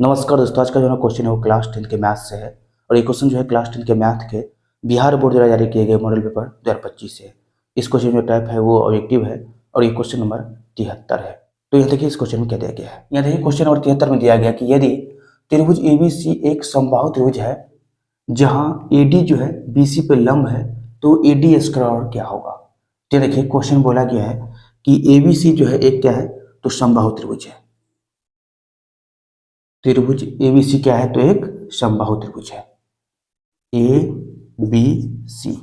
नमस्कार दोस्तों, आज का जो है क्वेश्चन है वो क्लास 10 के मैथ से है। और ये क्वेश्चन जो है क्लास 10 के मैथ के बिहार बोर्ड द्वारा जारी किए गए मॉडल पेपर 2025 से है। इस क्वेश्चन जो टाइप है वो ऑब्जेक्टिव है और ये क्वेश्चन नंबर 73 है। तो यह देखिए इस क्वेश्चन में क्या दिया गया है। यहाँ देखिए क्वेश्चन नंबर 73 में दिया गया कि यदि त्रिभुज ABC एक समबाहु त्रिभुज है जहाँ AD जो है BC पे लंब है तो AD स्क्वायर क्या होगा। तो देखिए क्वेश्चन बोला गया है कि ABC जो है एक क्या है तो समबाहु त्रिभुज है। त्रिभुज ABC क्या है तो एक समबाहु त्रिभुज है ABC।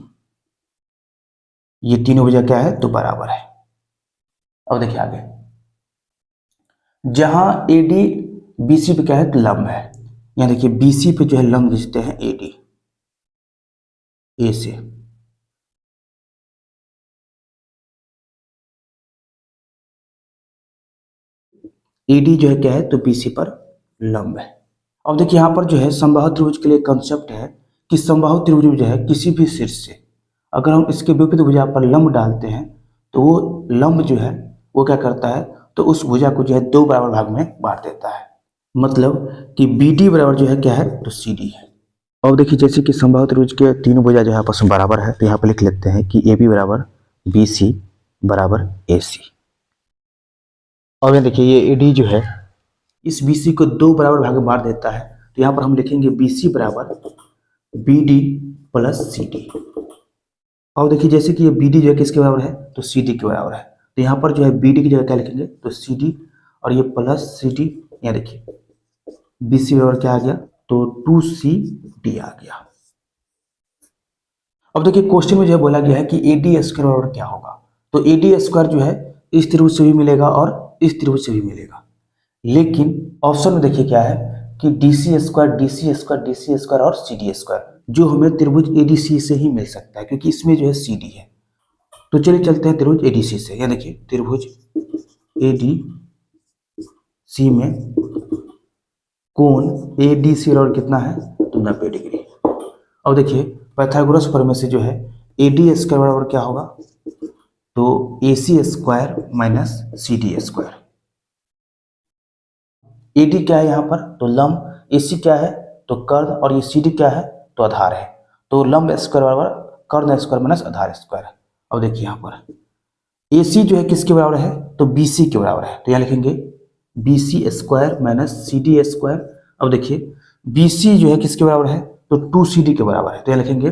ये तीनों भुजा क्या है तो बराबर है। अब देखिए आगे, जहां AD BC पे क्या है तो लंब है। यहां देखिए BC पे जो है लंब खींचते हैं AD A से। AD जो है क्या है तो BC पर लंब है। अब देखिए यहाँ पर जो है समबाहु त्रिभुज के लिए कंसेप्ट है कि समबाहु त्रिभुज में जो है किसी भी शीर्ष से अगर हम इसके विपरीत भुजा पर लंब डालते हैं तो वो लंब जो है वो क्या करता है तो उस भुजा को जो है दो बराबर भाग में बांट देता है। मतलब कि BD बराबर जो है क्या है तो CD है। अब देखिए जैसे कि समबाहु त्रिभुज के तीनों भुजा जो है आपस में बराबर है तो यहाँ पर लिख लेते हैं कि AB बराबर BC बराबर AC। और ये देखिए ये AD जो है इस BC को दो बराबर भाग में बांट देता है तो यहाँ पर हम लिखेंगे BC बराबर BD प्लस CD। और देखिए जैसे कि ये BD जो है किसके बराबर है तो CD के बराबर है तो यहाँ पर जो है BD की जगह क्या लिखेंगे तो CD और ये प्लस CD। यहाँ देखिए BC बराबर क्या आ गया तो 2CD आ गया। अब देखिए क्वेश्चन में जो है बोला गया है कि AD स्क्वायर बराबर क्या होगा। तो AD स्क्वायर जो है इस त्रिभुज से भी मिलेगा और इस त्रिभुज से भी मिलेगा, लेकिन ऑप्शन में देखिए क्या है कि DC square DC square DC square और CD स्क्वायर जो हमें त्रिभुज ADC से ही मिल सकता है क्योंकि इसमें जो है CD है। तो चलिए चलते हैं त्रिभुज ADC से। यहाँ देखिए त्रिभुज ADC में कोण ADC और कितना है तो 90 डिग्री। अब देखिए पाइथागोरस प्रमेय से जो है AD स्क्वायर बराबर क्या होगा तो AC square minus CD square. AD क्या है यहाँ पर तो लंब, AC क्या है तो कर्ण और ये CD क्या है तो आधार है। तो लंब स्क्वायर बराबर कर्ण स्क्वायर माइनस आधार स्क्वायर। अब देखिए यहाँ पर AC जो है किसके बराबर है तो BC के बराबर है तो यहाँ लिखेंगे BC square minus CD square. अब देखिए BC जो है किसके बराबर है तो 2CD के बराबर है तो यहाँ लिखेंगे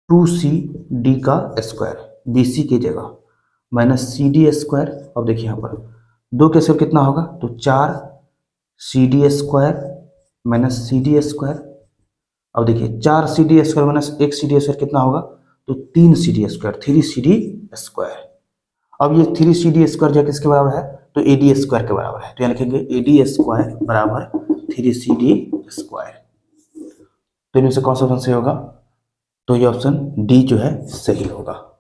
2CD का स्क्वायर BC की जगह माइनस CD स्क्वायर। अब देखिए यहाँ पर दो के स्क्वायर कितना होगा तो 4CD square minus CD square. अब देखिए 4CD square minus 1CD square कितना होगा तो 3CD स्क्वायर 3CD स्क्वायर। अब ये 3CD स्क्वायर जो किसके बराबर है तो AD स्क्वायर के बराबर है तो यहाँ लिखेंगे AD स्क्वायर बराबर 3CD स्क्वायर। तो इनमें से कौन सा ऑप्शन सही होगा तो ये ऑप्शन D जो है सही होगा।